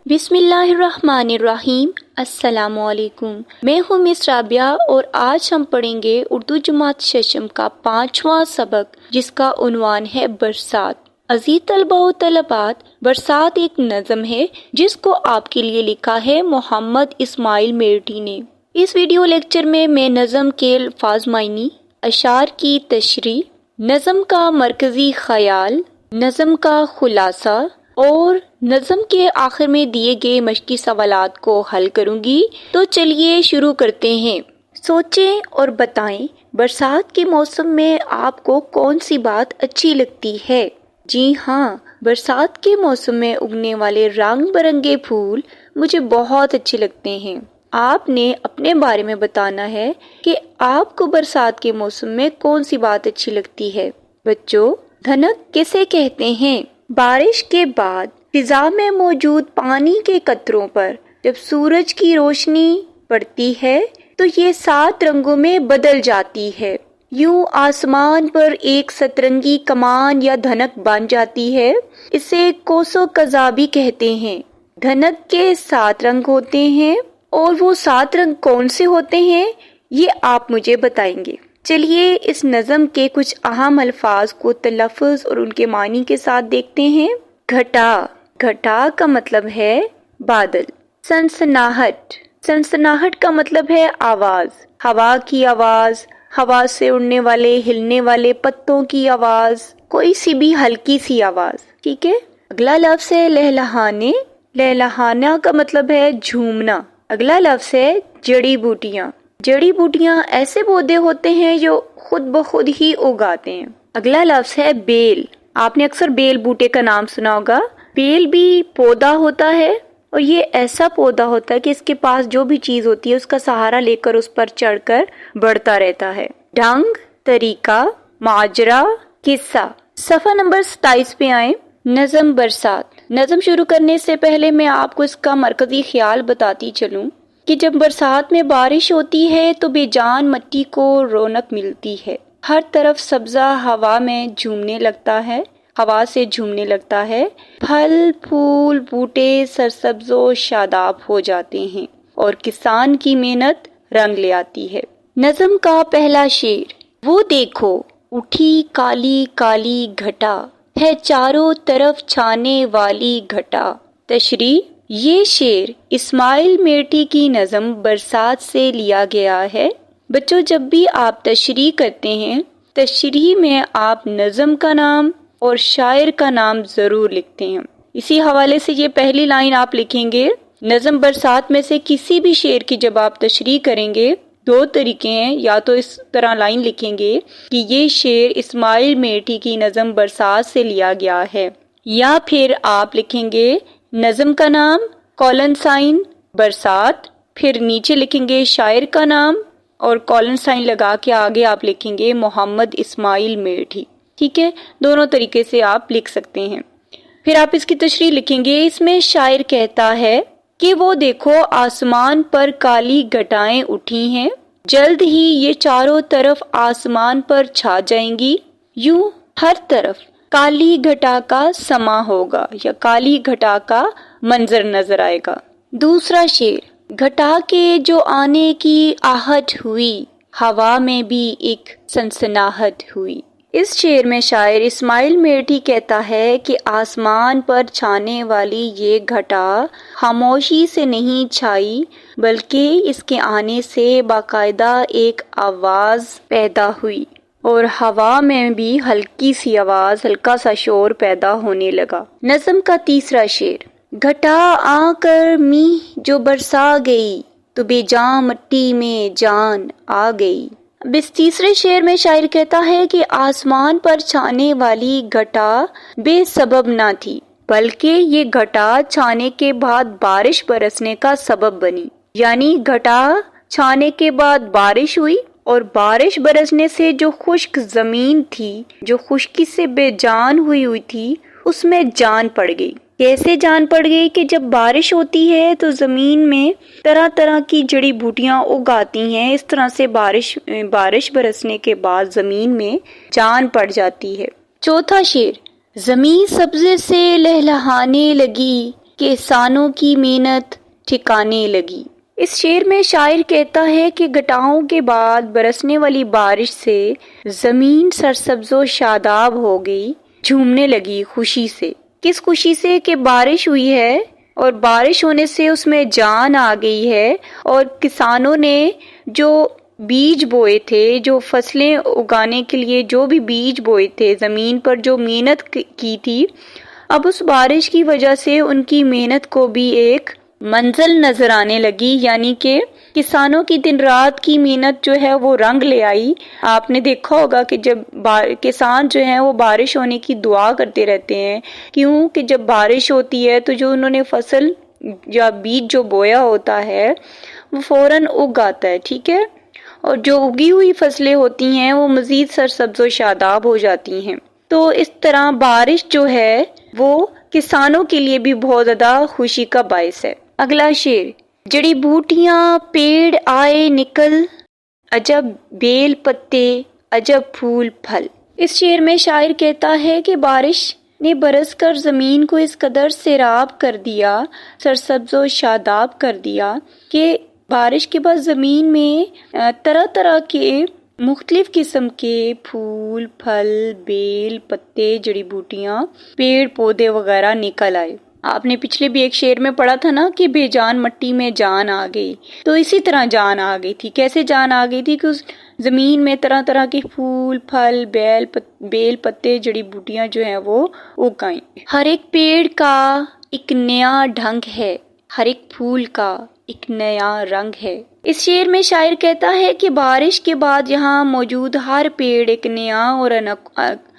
بسم اللہ الرحمن الرحیم۔ السلام علیکم، میں ہوں مس رابعہ اور آج ہم پڑھیں گے اردو جماعت ششم کا 5واں سبق، جس کا عنوان ہے برسات۔ عزیز طلبہ و طالبات، برسات ایک نظم ہے جس کو آپ کے لیے لکھا ہے محمد اسماعیل میرٹھی نے۔ اس ویڈیو لیکچر میں نظم کے الفاظ معنی، اشعار کی تشریح، نظم کا مرکزی خیال، نظم کا خلاصہ اور نظم کے آخر میں دیے گئے مشقی سوالات کو حل کروں گی۔ تو چلیے شروع کرتے ہیں۔ سوچیں اور بتائیں، برسات کے موسم میں آپ کو کون سی بات اچھی لگتی ہے؟ جی ہاں، برسات کے موسم میں اگنے والے رنگ برنگے پھول مجھے بہت اچھے لگتے ہیں۔ آپ نے اپنے بارے میں بتانا ہے کہ آپ کو برسات کے موسم میں کون سی بات اچھی لگتی ہے۔ بچوں، دھنک کسے کہتے ہیں؟ بارش کے بعد فضا میں موجود پانی کے قطروں پر جب سورج کی روشنی پڑتی ہے تو یہ 7 رنگوں میں بدل جاتی ہے۔ یوں آسمان پر ایک سترنگی کمان یا دھنک بن جاتی ہے۔ اسے کوس و قزح بھی کہتے ہیں۔ دھنک کے 7 رنگ ہوتے ہیں، اور وہ 7 رنگ کون سے ہوتے ہیں یہ آپ مجھے بتائیں گے۔ چلیے اس نظم کے کچھ اہم الفاظ کو تلفظ اور ان کے معنی کے ساتھ دیکھتے ہیں۔ گھٹا، گھٹا کا مطلب ہے بادل۔ سنسناہٹ، سنسناہٹ کا مطلب ہے آواز، ہوا کی آواز، ہوا سے اڑنے والے ہلنے والے پتوں کی آواز، کوئی سی بھی ہلکی سی آواز، ٹھیک ہے۔ اگلا لفظ ہے لہلہانے، لہلہانا کا مطلب ہے جھومنا۔ اگلا لفظ ہے جڑی بوٹیاں، جڑی بوٹیاں ایسے پودے ہوتے ہیں جو خود بخود ہی اگاتے ہیں۔ اگلا لفظ ہے بیل، آپ نے اکثر بیل بوٹے کا نام سنا ہوگا۔ بیل بھی پودا ہوتا ہے، اور یہ ایسا پودا ہوتا ہے کہ اس کے پاس جو بھی چیز ہوتی ہے اس کا سہارا لے کر اس پر چڑھ کر بڑھتا رہتا ہے۔ ڈھنگ، طریقہ، ماجرا، قصہ۔ صفحہ نمبر 27 پہ آئیں۔ نظم برسات۔ نظم شروع کرنے سے پہلے میں آپ کو اس کا مرکزی خیال بتاتی چلوں کہ جب برسات میں بارش ہوتی ہے تو بے جان مٹی کو رونق ملتی ہے۔ ہر طرف سبزہ ہوا میں جھومنے لگتا ہے، ہوا سے جھومنے لگتا ہے۔ پھل پھول بوٹے سرسبز و شاداب ہو جاتے ہیں اور کسان کی محنت رنگ لے آتی ہے۔ نظم کا پہلا شعر۔ وہ دیکھو اٹھی کالی کالی گھٹا، ہے چاروں طرف چھانے والی گھٹا۔ تشریح، یہ شعر اسماعیل میرٹھی کی نظم برسات سے لیا گیا ہے۔ بچوں، جب بھی آپ تشریح کرتے ہیں، تشریح میں آپ نظم کا نام اور شاعر کا نام ضرور لکھتے ہیں۔ اسی حوالے سے یہ پہلی لائن آپ لکھیں گے۔ نظم برسات میں سے کسی بھی شعر کی جب آپ تشریح کریں گے، 2 طریقے ہیں، یا تو اس طرح لائن لکھیں گے کہ یہ شعر اسماعیل میرٹھی کی نظم برسات سے لیا گیا ہے، یا پھر آپ لکھیں گے نظم کا نام کولن سائن برسات، پھر نیچے لکھیں گے شاعر کا نام اور کولن سائن لگا کے آگے آپ لکھیں گے محمد اسماعیل میرٹھی، ٹھیک ہے۔ دونوں طریقے سے آپ لکھ سکتے ہیں۔ پھر آپ اس کی تشریح لکھیں گے۔ اس میں شاعر کہتا ہے کہ وہ دیکھو آسمان پر کالی گھٹائیں اٹھی ہیں، جلد ہی یہ چاروں طرف آسمان پر چھا جائیں گی۔ یوں ہر طرف کالی گھٹا کا سما ہوگا یا کالی گھٹا کا منظر نظر آئے گا۔ دوسرا شعر۔ گھٹا کے جو آنے کی آہٹ ہوئی، ہوا میں بھی ایک سنسناہٹ ہوئی۔ اس شعر میں شاعر اسماعیل میرٹھی کہتا ہے کہ آسمان پر چھانے والی یہ گھٹا خاموشی سے نہیں چھائی، بلکہ اس کے آنے سے باقاعدہ ایک آواز پیدا ہوئی، اور ہوا میں بھی ہلکی سی آواز، ہلکا سا شور پیدا ہونے لگا۔ نظم کا تیسرا شعر۔ گھٹا آ کر میہ جو برسا گئی، تو بے جان مٹی میں جان آ گئی۔ اب اس تیسرے شعر میں شاعر کہتا ہے کہ آسمان پر چھانے والی گھٹا بے سبب نہ تھی، بلکہ یہ گھٹا چھانے کے بعد بارش برسنے کا سبب بنی۔ یعنی گھٹا چھانے کے بعد بارش ہوئی، اور بارش برسنے سے جو خشک زمین تھی، جو خشکی سے بے جان ہوئی تھی، اس میں جان پڑ گئی۔ کیسے جان پڑ گئی کہ جب بارش ہوتی ہے تو زمین میں طرح طرح کی جڑی بوٹیاں اگاتی ہیں، اس طرح سے بارش برسنے کے بعد زمین میں جان پڑ جاتی ہے۔ چوتھا شعر۔ زمین سبزے سے لہلہانے لگی، کسانوں کی محنت ٹھکانے لگی۔ اس شعر میں شاعر کہتا ہے کہ گھٹاؤں کے بعد برسنے والی بارش سے زمین سرسبز و شاداب ہو گئی، جھومنے لگی خوشی سے۔ کس خوشی سے؟ کہ بارش ہوئی ہے اور بارش ہونے سے اس میں جان آ گئی ہے، اور کسانوں نے جو بیج بوئے تھے، جو فصلیں اگانے کے لیے جو بھی بیج بوئے تھے، زمین پر جو محنت کی تھی، اب اس بارش کی وجہ سے ان کی محنت کو بھی ایک منزل نظر آنے لگی، یعنی کہ کسانوں کی دن رات کی محنت جو ہے وہ رنگ لے آئی۔ آپ نے دیکھا ہوگا کہ جب کسان جو ہیں وہ بارش ہونے کی دعا کرتے رہتے ہیں، کیوں کہ جب بارش ہوتی ہے تو جو انہوں نے فصل یا بیج جو بویا ہوتا ہے وہ فوراً اگ آتا ہے، ٹھیک ہے، اور جو اگی ہوئی فصلیں ہوتی ہیں وہ مزید سرسبز و شاداب ہو جاتی ہیں۔ تو اس طرح بارش جو ہے وہ کسانوں کے لیے بھی بہت زیادہ خوشی کا باعث ہے۔ اگلا شعر، جڑی بوٹیاں پیڑ آئے نکل، عجب بیل پتے عجب پھول پھل۔ اس شعر میں شاعر کہتا ہے کہ بارش نے برس کر زمین کو اس قدر سیراب کر دیا، سرسبز و شاداب کر دیا کہ بارش کے بعد زمین میں طرح طرح کے مختلف قسم کے پھول، پھل، بیل، پتے، جڑی بوٹیاں، پیڑ پودے وغیرہ نکل آئے۔ آپ نے پچھلے بھی ایک شعر میں پڑھا تھا نا کہ بے جان مٹی میں جان آ گئی، تو اسی طرح جان آ گئی تھی۔ کیسے جان آ گئی تھی؟ کہ اس زمین میں طرح طرح کے پھول، پھل، بیل پتے، جڑی بوٹیاں جو ہیں وہ اگ آئیں۔ ہر ایک پیڑ کا ایک نیا ڈھنگ ہے، ہر ایک پھول کا ایک نیا رنگ ہے۔ اس شعر میں شاعر کہتا ہے کہ بارش کے بعد یہاں موجود ہر پیڑ ایک نیا اور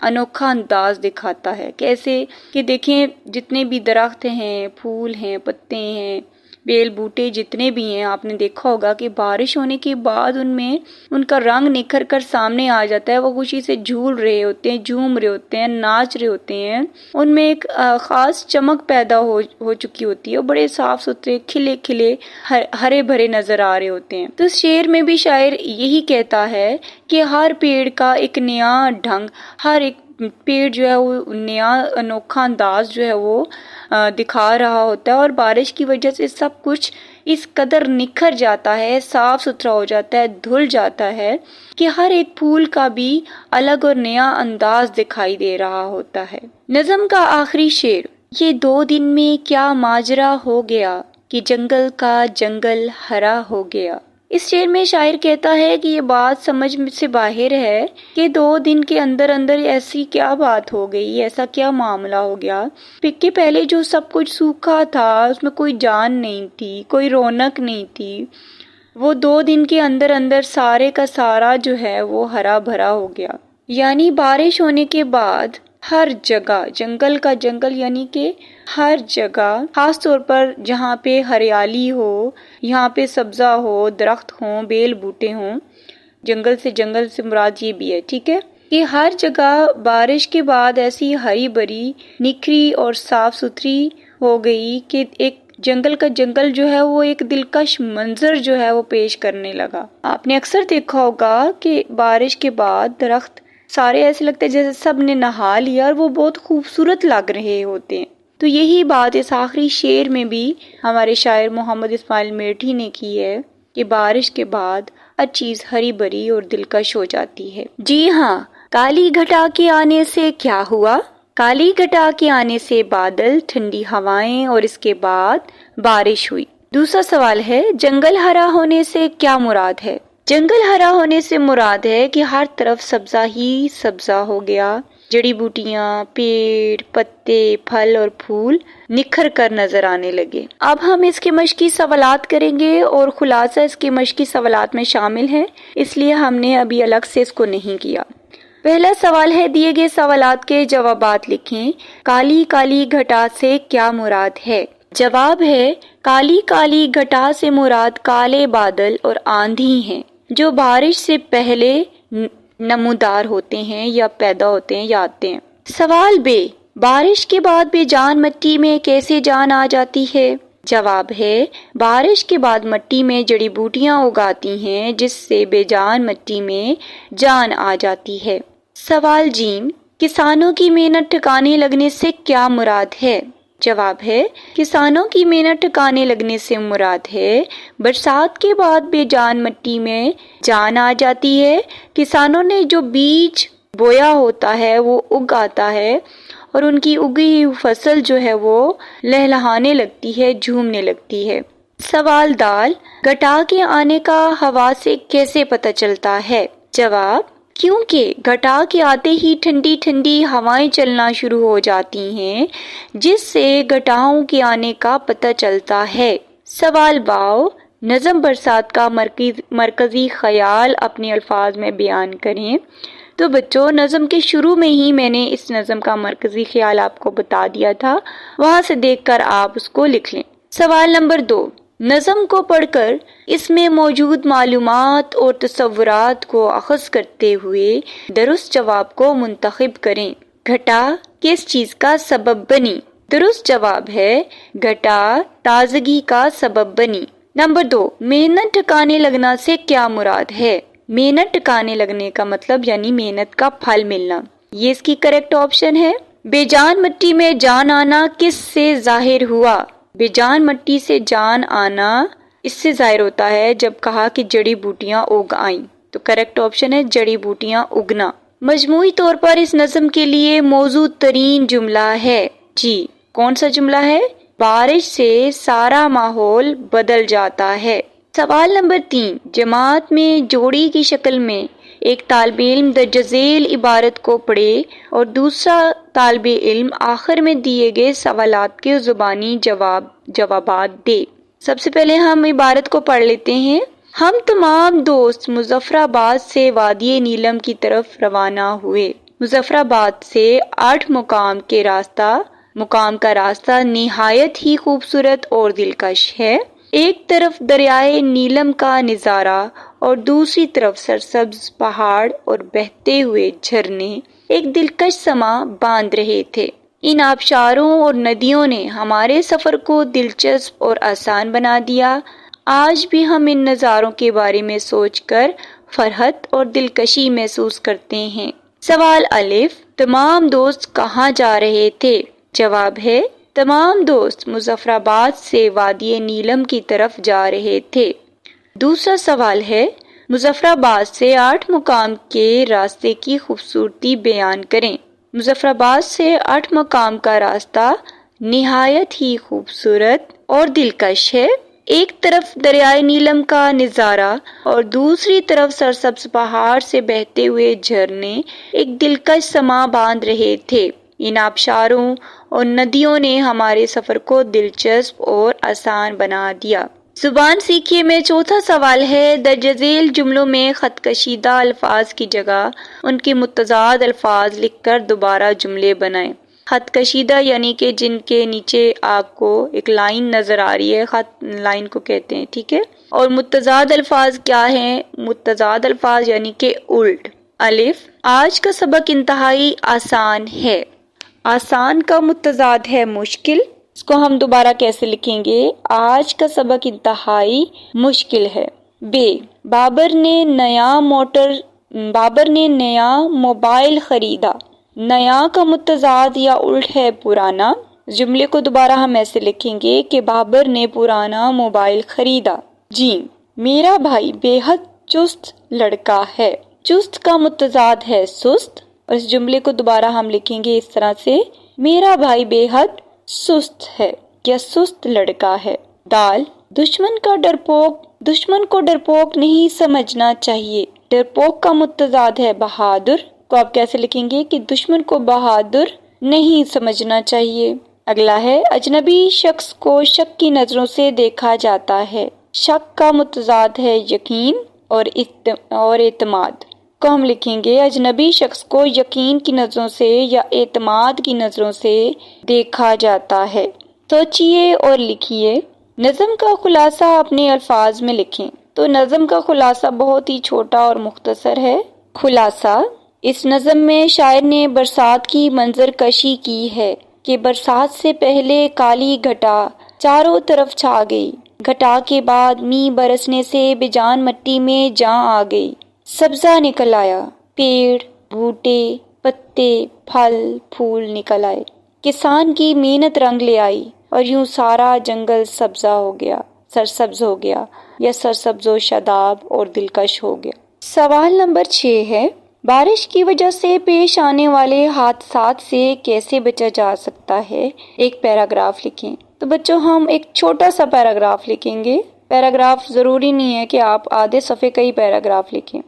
انوکھا انداز دکھاتا ہے۔ کیسے؟ کہ دیکھیں جتنے بھی درخت ہیں، پھول ہیں، پتے ہیں، بیل بوٹے جتنے بھی ہیں، آپ نے دیکھا ہوگا کہ بارش ہونے کے بعد ان میں ان کا رنگ نکھر کر سامنے آ جاتا ہے۔ وہ خوشی سے جھول رہے ہوتے ہیں، جھوم رہے ہوتے ہیں، ناچ رہے ہوتے ہیں، ان میں ایک خاص چمک پیدا ہو چکی ہوتی ہے، اور بڑے صاف ستھرے کھلے کھلے ہرے بھرے نظر آ رہے ہوتے ہیں۔ تو اس شعر میں بھی شاعر یہی کہتا ہے کہ ہر پیڑ کا ایک نیا ڈھنگ، ہر ایک پیڑ جو ہے وہ نیا انوکھا انداز جو ہے وہ دکھا رہا ہوتا ہے، اور بارش کی وجہ سے سب کچھ اس قدر نکھر جاتا ہے، صاف ستھرا ہو جاتا ہے، دھل جاتا ہے کہ ہر ایک پھول کا بھی الگ اور نیا انداز دکھائی دے رہا ہوتا ہے۔ نظم کا آخری شعر، یہ 2 دن میں کیا ماجرا ہو گیا کہ جنگل کا جنگل ہرا ہو گیا۔ اس شعر میں شاعر کہتا ہے کہ یہ بات سمجھ سے باہر ہے کہ 2 دن کے اندر اندر ایسی کیا بات ہو گئی، ایسا کیا معاملہ ہو گیا کہ پہلے جو سب کچھ سوکھا تھا، اس میں کوئی جان نہیں تھی، کوئی رونق نہیں تھی، وہ 2 دن کے اندر اندر سارے کا سارا جو ہے وہ ہرا بھرا ہو گیا۔ یعنی بارش ہونے کے بعد ہر جگہ، جنگل کا جنگل یعنی کہ ہر جگہ، خاص طور پر جہاں پہ ہریالی ہو، یہاں پہ سبزہ ہو، درخت ہوں، بیل بوٹے ہوں، جنگل سے مراد یہ بھی ہے، ٹھیک ہے، کہ ہر جگہ بارش کے بعد ایسی ہری بھری، نکھری اور صاف ستھری ہو گئی کہ ایک جنگل کا جنگل جو ہے وہ ایک دلکش منظر جو ہے وہ پیش کرنے لگا۔ آپ نے اکثر دیکھا ہوگا کہ بارش کے بعد درخت سارے ایسے لگتے ہیں جیسے سب نے نہا لیا، اور وہ بہت خوبصورت لگ رہے ہوتے ہیں۔ تو یہی بات اس آخری شعر میں بھی ہمارے شاعر محمد اسماعیل میٹھی نے کی ہے کہ بارش کے بعد ہر چیز ہری بھری اور دلکش ہو جاتی ہے۔ جی ہاں، کالی گھٹا کے آنے سے کیا ہوا؟ کالی گھٹا کے آنے سے بادل، ٹھنڈی ہوائیں اور اس کے بعد بارش ہوئی۔ دوسرا سوال ہے، جنگل ہرا ہونے سے کیا مراد ہے؟ جنگل ہرا ہونے سے مراد ہے کہ ہر طرف سبزہ ہی سبزہ ہو گیا، جڑی بوٹیاں، پیڑ، پتے، پھل اور پھول نکھر کر نظر آنے لگے۔ اب ہم اس کے مشقی سوالات کریں گے، اور خلاصہ اس کے مشقی سوالات میں شامل ہے، اس لیے ہم نے ابھی الگ سے اس کو نہیں کیا۔ پہلا سوال ہے، دیے گئے سوالات کے جوابات لکھیں۔ کالی کالی گھٹا سے کیا مراد ہے؟ جواب ہے، کالی کالی گھٹا سے مراد کالے بادل اور آندھی ہیں جو بارش سے پہلے نمودار ہوتے ہیں یا پیدا ہوتے ہیں یا آتے ہیں۔ سوال بے، بارش کے بعد بے جان مٹی میں کیسے جان آ جاتی ہے؟ جواب ہے، بارش کے بعد مٹی میں جڑی بوٹیاں اگاتی ہیں جس سے بے جان مٹی میں جان آ جاتی ہے۔ سوال جیم، کسانوں کی محنت ٹھکانے لگنے سے کیا مراد ہے؟ جواب ہے کسانوں کی محنت ٹھکانے لگنے سے مراد ہے برسات کے بعد بے جان مٹی میں جان آ جاتی ہے۔ کسانوں نے جو بیج بویا ہوتا ہے وہ اگ آتا ہے اور ان کی اگی ہوئی فصل جو ہے وہ لہلہانے لگتی ہے، جھومنے لگتی ہے۔ سوال دال، گھٹا کے آنے کا ہوا سے کیسے پتہ چلتا ہے؟ جواب کیونکہ گھٹا کے آتے ہی ٹھنڈی ٹھنڈی ہوائیں چلنا شروع ہو جاتی ہیں جس سے گھٹاؤں کے آنے کا پتہ چلتا ہے۔ سوال باؤ، نظم برسات کا مرکزی خیال اپنے الفاظ میں بیان کریں۔ تو بچوں نظم کے شروع میں ہی میں نے اس نظم کا مرکزی خیال آپ کو بتا دیا تھا، وہاں سے دیکھ کر آپ اس کو لکھ لیں۔ سوال نمبر 2، نظم کو پڑھ کر اس میں موجود معلومات اور تصورات کو اخذ کرتے ہوئے درست جواب کو منتخب کریں۔ گھٹا کس چیز کا سبب بنی؟ درست جواب ہے گھٹا تازگی کا سبب بنی۔ نمبر 2، محنت ٹھکانے لگنا سے کیا مراد ہے؟ محنت ٹھکانے لگنے کا مطلب یعنی محنت کا پھل ملنا، یہ اس کی کریکٹ آپشن ہے۔ بے جان مٹی میں جان آنا کس سے ظاہر ہوا؟ بے جان مٹی سے جان آنا اس سے ظاہر ہوتا ہے جب کہا کہ جڑی بوٹیاں اگ آئیں، تو کریکٹ آپشن ہے جڑی بوٹیاں اگنا۔ مجموعی طور پر اس نظم کے لیے موزوں ترین جملہ ہے، جی کون سا جملہ ہے؟ بارش سے سارا ماحول بدل جاتا ہے۔ سوال نمبر 3، جماعت میں جوڑی کی شکل میں ایک طالب علم درج ذیل عبارت کو پڑھے اور دوسرا طالب علم آخر میں دیے گئے سوالات کے زبانی جوابات دے۔ سب سے پہلے ہم عبارت کو پڑھ لیتے ہیں۔ ہم تمام دوست مظفر آباد سے وادی نیلم کی طرف روانہ ہوئے۔ مظفر آباد سے 8 مقام کا راستہ نہایت ہی خوبصورت اور دلکش ہے۔ ایک طرف دریائے نیلم کا نظارہ اور دوسری طرف سرسبز پہاڑ اور بہتے ہوئے جھرنے ایک دلکش سما باندھ رہے تھے۔ ان آبشاروں اور ندیوں نے ہمارے سفر کو دلچسپ اور آسان بنا دیا۔ آج بھی ہم ان نظاروں کے بارے میں سوچ کر فرحت اور دلکشی محسوس کرتے ہیں۔ سوال الف، تمام دوست کہاں جا رہے تھے؟ جواب ہے تمام دوست مظفر آباد سے وادی نیلم کی طرف جا رہے تھے۔ دوسرا سوال ہے مظفر آباد سے 8 مقام کے راستے کی خوبصورتی بیان کریں۔ مظفر آباد سے 8 مقام کا راستہ نہایت ہی خوبصورت اور دلکش ہے۔ ایک طرف دریائے نیلم کا نظارہ اور دوسری طرف سرسبز پہاڑ سے بہتے ہوئے جھرنے ایک دلکش سما باندھ رہے تھے۔ ان آبشاروں اور ندیوں نے ہمارے سفر کو دلچسپ اور آسان بنا دیا۔ زبان سیکھیے میں چوتھا سوال ہے، درج ذیل جملوں میں خط کشیدہ الفاظ کی جگہ ان کے متضاد الفاظ لکھ کر دوبارہ جملے بنائیں۔ خط کشیدہ یعنی کہ جن کے نیچے آپ کو ایک لائن نظر آ رہی ہے، خط لائن کو کہتے ہیں، ٹھیک ہے۔ اور متضاد الفاظ کیا ہیں؟ متضاد الفاظ یعنی کہ الٹ۔ الف، آج کا سبق انتہائی آسان ہے۔ آسان کا متضاد ہے مشکل، اس کو ہم دوبارہ کیسے لکھیں گے؟ آج کا سبق انتہائی مشکل ہے۔ بے، بابر نے نیا موبائل خریدا۔ نیا کا متضاد یا الٹ ہے پرانا۔ جملے کو دوبارہ ہم ایسے لکھیں گے کہ بابر نے پرانا موبائل خریدا۔ جی، میرا بھائی بے حد چست لڑکا ہے۔ چست کا متضاد ہے سست، اور اس جملے کو دوبارہ ہم لکھیں گے اس طرح سے، میرا بھائی بے حد سست ہے یا سست لڑکا ہے۔ دال، دشمن کو ڈرپوک نہیں سمجھنا چاہیے۔ ڈرپوک کا متضاد ہے بہادر، کو آپ کیسے لکھیں گے کہ دشمن کو بہادر نہیں سمجھنا چاہیے۔ اگلا ہے اجنبی شخص کو شک کی نظروں سے دیکھا جاتا ہے۔ شک کا متضاد ہے یقین اور اعتماد، کو ہم لکھیں گے اجنبی شخص کو یقین کی نظروں سے یا اعتماد کی نظروں سے دیکھا جاتا ہے۔ سوچئے اور لکھیے۔ نظم کا خلاصہ اپنے الفاظ میں لکھیں۔ تو نظم کا خلاصہ بہت ہی چھوٹا اور مختصر ہے۔ خلاصہ، اس نظم میں شاعر نے برسات کی منظر کشی کی ہے کہ برسات سے پہلے کالی گھٹا چاروں طرف چھا گئی، گھٹا کے بعد می برسنے سے بےجان مٹی میں جان آ گئی، سبزہ نکل آیا، پیڑ، بوٹے، پتے، پھل، پھول نکل آئے۔ کسان کی محنت رنگ لے آئی اور یوں سارا جنگل سبزہ ہو گیا، سرسبز ہو گیا، یا سرسبز و شاداب اور دلکش ہو گیا۔ سوال نمبر 6 ہے، بارش کی وجہ سے پیش آنے والے حادثات سے کیسے بچا جا سکتا ہے؟ ایک پیراگراف لکھیں۔ تو بچوں ہم ایک چھوٹا سا پیراگراف لکھیں گے۔ پیراگراف ضروری نہیں ہے کہ آپ آدھے صفحے کا ہی پیراگراف لکھیں۔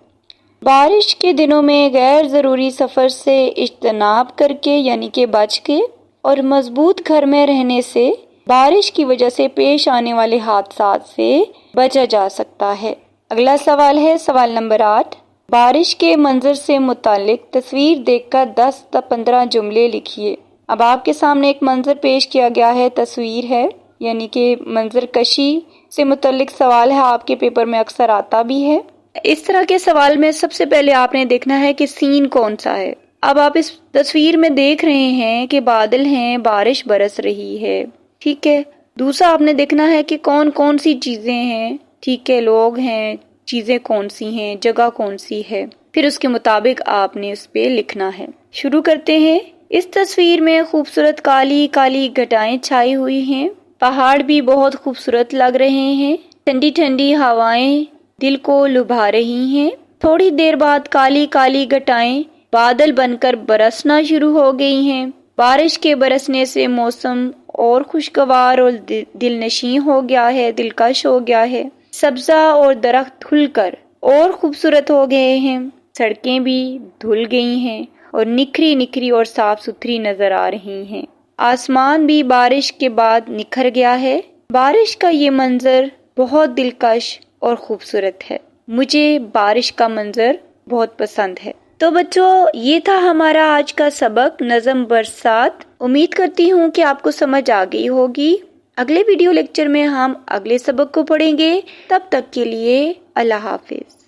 بارش کے دنوں میں غیر ضروری سفر سے اجتناب کر کے یعنی کہ بچ کے اور مضبوط گھر میں رہنے سے بارش کی وجہ سے پیش آنے والے حادثات سے بچا جا سکتا ہے۔ اگلا سوال ہے سوال نمبر 8، بارش کے منظر سے متعلق تصویر دیکھ کر 10 تا 15 جملے لکھیے۔ اب آپ کے سامنے ایک منظر پیش کیا گیا ہے، تصویر ہے، یعنی کہ منظر کشی سے متعلق سوال ہے، آپ کے پیپر میں اکثر آتا بھی ہے۔ اس طرح کے سوال میں سب سے پہلے آپ نے دیکھنا ہے کہ سین کون سا ہے۔ اب آپ اس تصویر میں دیکھ رہے ہیں کہ بادل ہیں، بارش برس رہی ہے، ٹھیک ہے۔ دوسرا آپ نے دیکھنا ہے کہ کون کون سی چیزیں ہیں، ٹھیک ہے، لوگ ہیں، چیزیں کون سی ہیں، جگہ کون سی ہے، پھر اس کے مطابق آپ نے اس پہ لکھنا ہے۔ شروع کرتے ہیں۔ اس تصویر میں خوبصورت کالی کالی گھٹائیں چھائی ہوئی ہیں، پہاڑ بھی بہت خوبصورت لگ رہے ہیں، ٹھنڈی ٹھنڈی ہوائیں دل کو لبھا رہی ہیں۔ تھوڑی دیر بعد کالی کالی گھٹائیں بادل بن کر برسنا شروع ہو گئی ہیں۔ بارش کے برسنے سے موسم اور خوشگوار اور دل نشیں ہو گیا ہے، دلکش ہو گیا ہے۔ سبزہ اور درخت کھل کر اور خوبصورت ہو گئے ہیں، سڑکیں بھی دھل گئی ہیں اور نکھری نکھری اور صاف ستھری نظر آ رہی ہیں۔ آسمان بھی بارش کے بعد نکھر گیا ہے۔ بارش کا یہ منظر بہت دلکش اور خوبصورت ہے۔ مجھے بارش کا منظر بہت پسند ہے۔ تو بچوں یہ تھا ہمارا آج کا سبق نظم برسات۔ امید کرتی ہوں کہ آپ کو سمجھ آ گئی ہوگی۔ اگلے ویڈیو لیکچر میں ہم اگلے سبق کو پڑھیں گے۔ تب تک کے لیے اللہ حافظ۔